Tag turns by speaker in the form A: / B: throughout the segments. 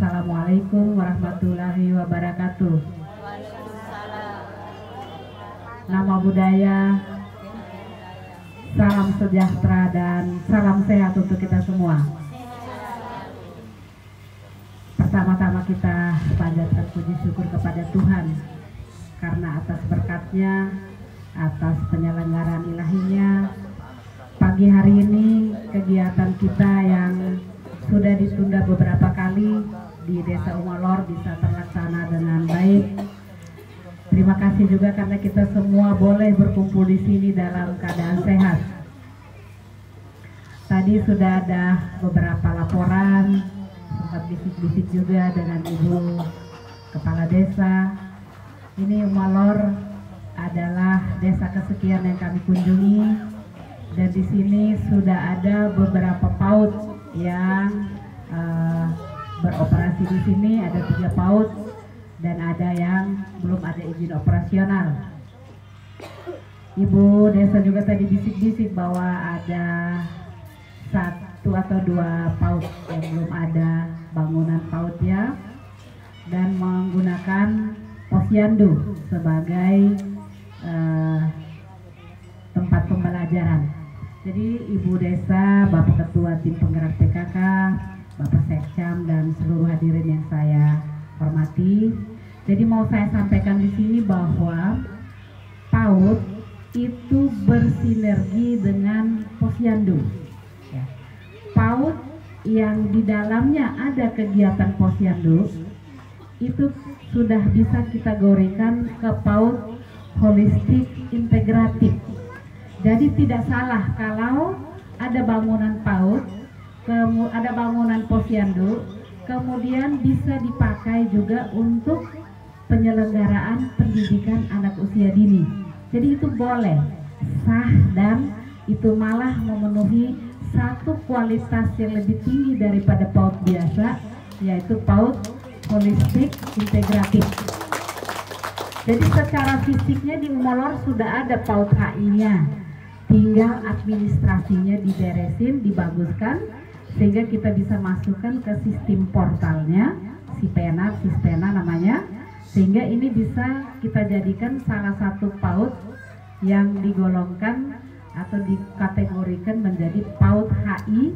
A: Assalamualaikum warahmatullahi wabarakatuh. Nama budaya, salam sejahtera dan salam sehat untuk kita semua. Pertama-tama kita panjatkan puji syukur kepada Tuhan karena atas berkatnya, atas penyelenggaraan ilahinya. Pagi hari ini kegiatan kita yang sudah ditunda beberapa kali di Desa Umalor bisa terlaksana dengan baik. Terima kasih juga karena kita semua boleh berkumpul di sini dalam keadaan sehat. Tadi sudah ada beberapa laporan, sempat bisik-bisik juga dengan Ibu Kepala Desa. Ini Umalor adalah desa kesekian yang kami kunjungi, dan di sini sudah ada beberapa PAUD yang beroperasi di sini. Ada 3 PAUD dan ada yang belum ada izin operasional. Ibu desa juga tadi bisik-bisik bahwa ada 1 atau 2 PAUD yang belum ada bangunan PAUD-nya dan menggunakan posyandu sebagai tempat pembelajaran. Jadi Ibu Desa, Bapak Ketua Tim Penggerak PKK, Bapak Sekcam dan seluruh hadirin yang saya hormati. Jadi mau saya sampaikan di sini bahwa PAUD itu bersinergi dengan posyandu. Ya. PAUD yang di dalamnya ada kegiatan posyandu itu sudah bisa kita gorengkan ke PAUD holistik integratif. Jadi tidak salah kalau ada bangunan PAUD, ada bangunan posyandu, kemudian bisa dipakai juga untuk penyelenggaraan pendidikan anak usia dini. Jadi itu boleh, sah, dan itu malah memenuhi satu kualitas yang lebih tinggi daripada PAUD biasa, yaitu PAUD holistik integratif. Jadi secara fisiknya di Umalor sudah ada PAUD HI-nya, tinggal administrasinya diberesin, dibaguskan, sehingga kita bisa masukkan ke sistem portalnya, Sispena namanya, sehingga ini bisa kita jadikan salah satu PAUD yang digolongkan atau dikategorikan menjadi PAUD HI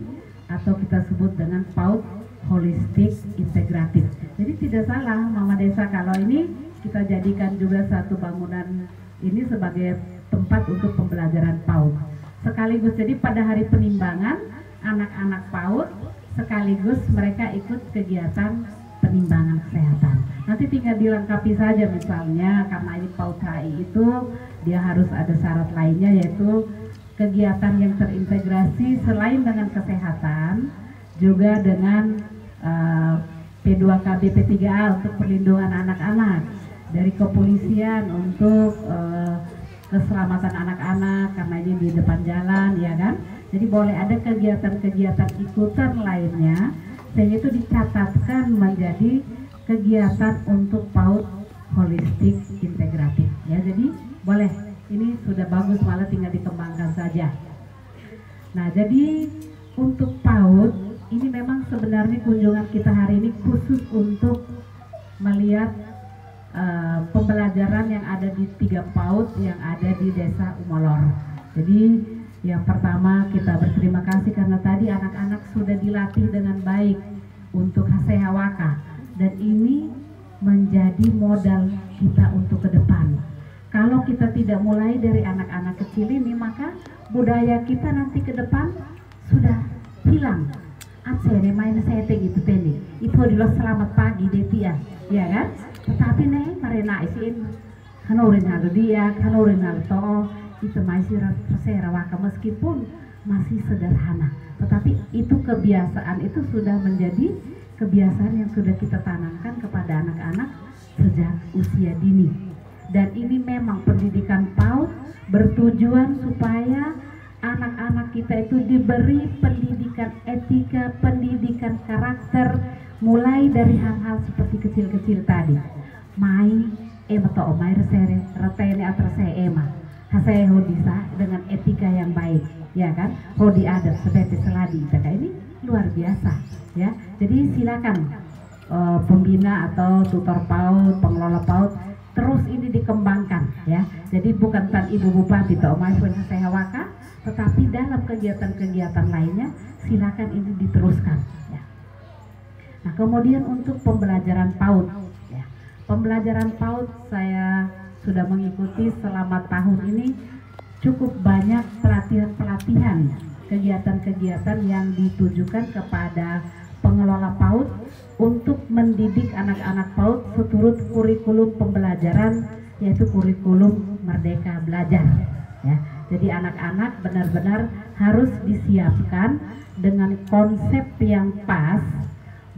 A: atau kita sebut dengan PAUD holistik integratif. Jadi tidak salah Mama Desa kalau ini kita jadikan juga satu bangunan ini sebagai tempat untuk pembelajaran PAUD. Sekaligus jadi pada hari penimbangan anak-anak PAUD sekaligus mereka ikut kegiatan penimbangan kesehatan. Nanti tinggal dilengkapi saja, misalnya karena ini PAUD HI itu dia harus ada syarat lainnya, yaitu kegiatan yang terintegrasi selain dengan kesehatan juga dengan P2KB P3A untuk perlindungan anak-anak, dari kepolisian untuk keselamatan anak-anak karena ini di depan jalan, ya kan. Jadi boleh ada kegiatan-kegiatan ikutan lainnya sehingga itu dicatatkan menjadi kegiatan untuk PAUD holistik integratif, ya. Jadi boleh, ini sudah bagus, malah tinggal dikembangkan saja. Nah, jadi untuk PAUD ini memang sebenarnya kunjungan kita hari ini khusus untuk melihat pembelajaran yang ada di 3 PAUD yang ada di Desa Umalor. Jadi yang pertama kita berterima kasih karena tadi anak-anak sudah dilatih dengan baik untuk hasehawaka, dan ini menjadi modal kita untuk ke depan. Kalau kita tidak mulai dari anak-anak kecil ini, maka budaya kita nanti ke depan sudah hilang. Atsene main sete gitu tadi. Itu adalah selamat pagi Detia, ya kan? Tetapi nih marena isin kanorin halu dia, kanorin halu to, itu masih rasewaka meskipun masih sederhana. Tetapi itu kebiasaan itu sudah menjadi kebiasaan yang sudah kita tanamkan kepada anak-anak sejak usia dini. Dan ini memang pendidikan PAUD bertujuan supaya anak-anak kita itu diberi pendidikan etika, pendidikan karakter, mulai dari hal-hal seperti kecil-kecil tadi. Mai ema to omai resere retene atrase ema. Hasaya hodisa dengan etika yang baik, ya kan? Hodi adat seperti seladi, ini luar biasa, ya. Jadi silakan pembina atau tutor PAUD, pengelola PAUD terus ini dikembangkan ya. Jadi bukan tan Ibu Bupati atau saya waka, tetapi dalam kegiatan-kegiatan lainnya silakan ini diteruskan ya. Nah, kemudian untuk pembelajaran PAUD ya. Pembelajaran PAUD saya sudah mengikuti selama tahun ini cukup banyak pelatihan-pelatihan, kegiatan-kegiatan yang ditujukan kepada pengelola PAUD untuk mendidik anak-anak PAUD seturut kurikulum pembelajaran, yaitu kurikulum Merdeka Belajar ya. Jadi anak-anak benar-benar harus disiapkan dengan konsep yang pas,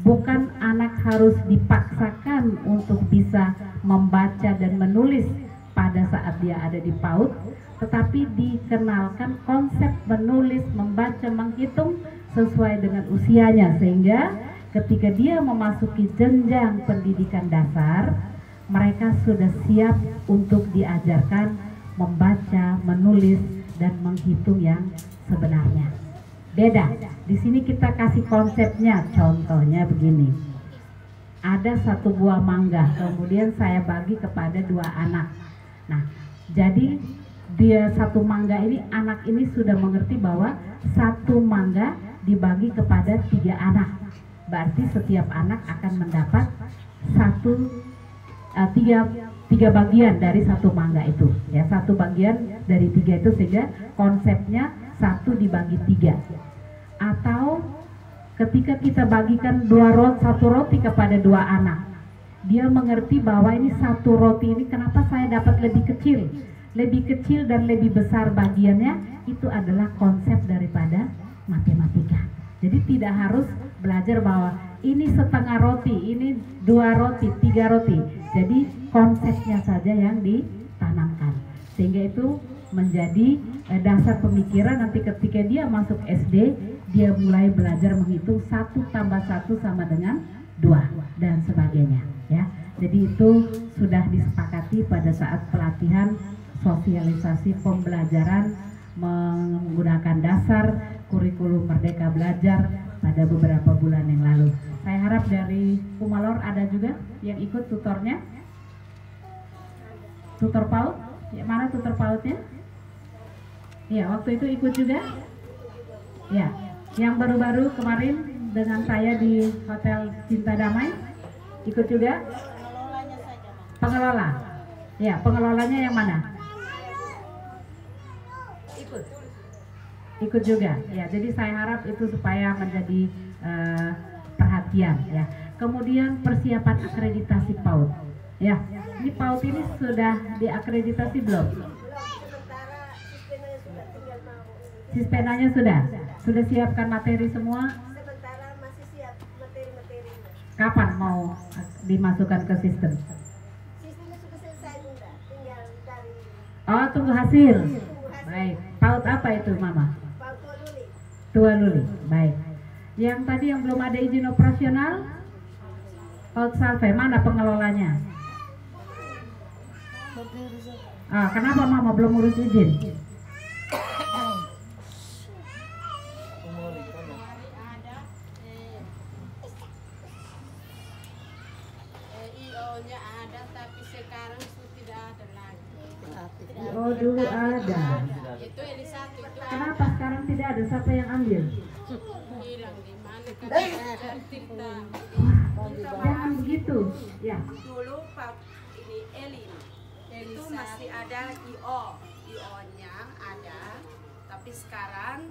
A: bukan anak harus dipaksakan untuk bisa membaca dan menulis pada saat dia ada di PAUD, tetapi dikenalkan konsep menulis, membaca, menghitung sesuai dengan usianya, sehingga ketika dia memasuki jenjang pendidikan dasar, mereka sudah siap untuk diajarkan membaca, menulis, dan menghitung yang sebenarnya. Beda, di sini kita kasih konsepnya, contohnya begini. Ada satu buah mangga, kemudian saya bagi kepada 2 anak. Nah, jadi dia satu mangga ini, anak ini sudah mengerti bahwa satu mangga dibagi kepada 3 anak. Berarti setiap anak akan mendapat tiga bagian dari satu mangga itu ya, satu bagian dari 3 itu, sehingga konsepnya 1 dibagi 3. Atau ketika kita bagikan 1 roti kepada 2 anak, dia mengerti bahwa ini 1 roti ini kenapa saya dapat lebih kecil dan lebih besar bagiannya, itu adalah konsep daripada matematika. Jadi tidak harus belajar bahwa ini setengah roti, ini 2 roti, 3 roti. Jadi konsepnya saja yang ditanamkan, sehingga itu menjadi dasar pemikiran. Nanti ketika dia masuk SD, dia mulai belajar menghitung 1 tambah 1 sama dengan 2 dan sebagainya ya. Jadi itu sudah disepakati pada saat pelatihan sosialisasi pembelajaran menggunakan dasar kurikulum Merdeka Belajar pada beberapa bulan yang lalu. Saya harap dari Kumalor ada juga yang ikut tutornya. Tutor PAUD, ya, mana tutor PAUDnya? Ya, waktu itu ikut juga. Ya, yang baru-baru kemarin dengan saya di Hotel Cinta Damai ikut juga. Pengelola, ya, pengelolanya yang mana? Ikut juga ya. Jadi saya harap itu supaya menjadi perhatian ya. Kemudian persiapan akreditasi PAUD ya. Ini PAUD ini sudah diakreditasi belum? Sistemnya sudah siapkan materi semua.
B: Sementara masih siap materi-materinya.
A: Kapan mau dimasukkan ke sistem?
B: Sistemnya sudah selesai, Bunda. Tinggal dari.
A: Oh, tunggu hasil. Baik. PAUD apa itu, Mama? Tua Luli, baik. Yang tadi yang belum ada izin operasional, PAUD Salve, mana pengelolanya? Kenapa Mama belum urus izin?
B: IO-nya ada, tapi sekarang tidak ada lagi.
A: Oh, dulu ada.
B: Itu Elisa itu.
A: Kenapa sekarang tidak ada? Siapa yang ambil?
B: Hilang di mana? Kita.
A: Jangan begitu. Ya.
B: Dulu Pak ini Elin itu masih ada IO-nya ada, tapi sekarang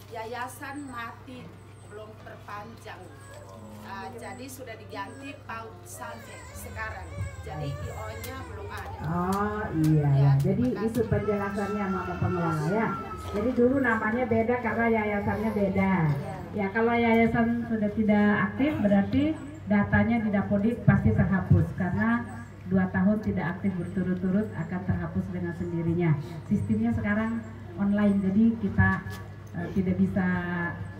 B: yayasan mati, belum perpanjang. Jadi sudah diganti PAUD Salve sekarang. Jadi IO-nya belum ada.
A: Oh iya ya. Jadi itu penjelasannya Mama pengelola ya. Jadi dulu namanya beda karena yayasannya beda. Ya, kalau yayasan sudah tidak aktif berarti datanya di Dapodik pasti terhapus karena 2 tahun tidak aktif berturut-turut akan terhapus dengan sendirinya. Sistemnya sekarang online, jadi kita tidak bisa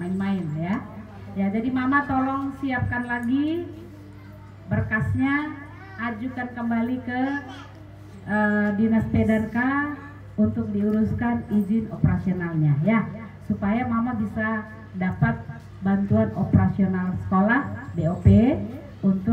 A: main-main ya. Ya, jadi Mama tolong siapkan lagi berkasnya, ajukan kembali ke Dinas Pedanka untuk diuruskan izin operasionalnya ya, supaya Mama bisa dapat bantuan operasional sekolah BOP untuk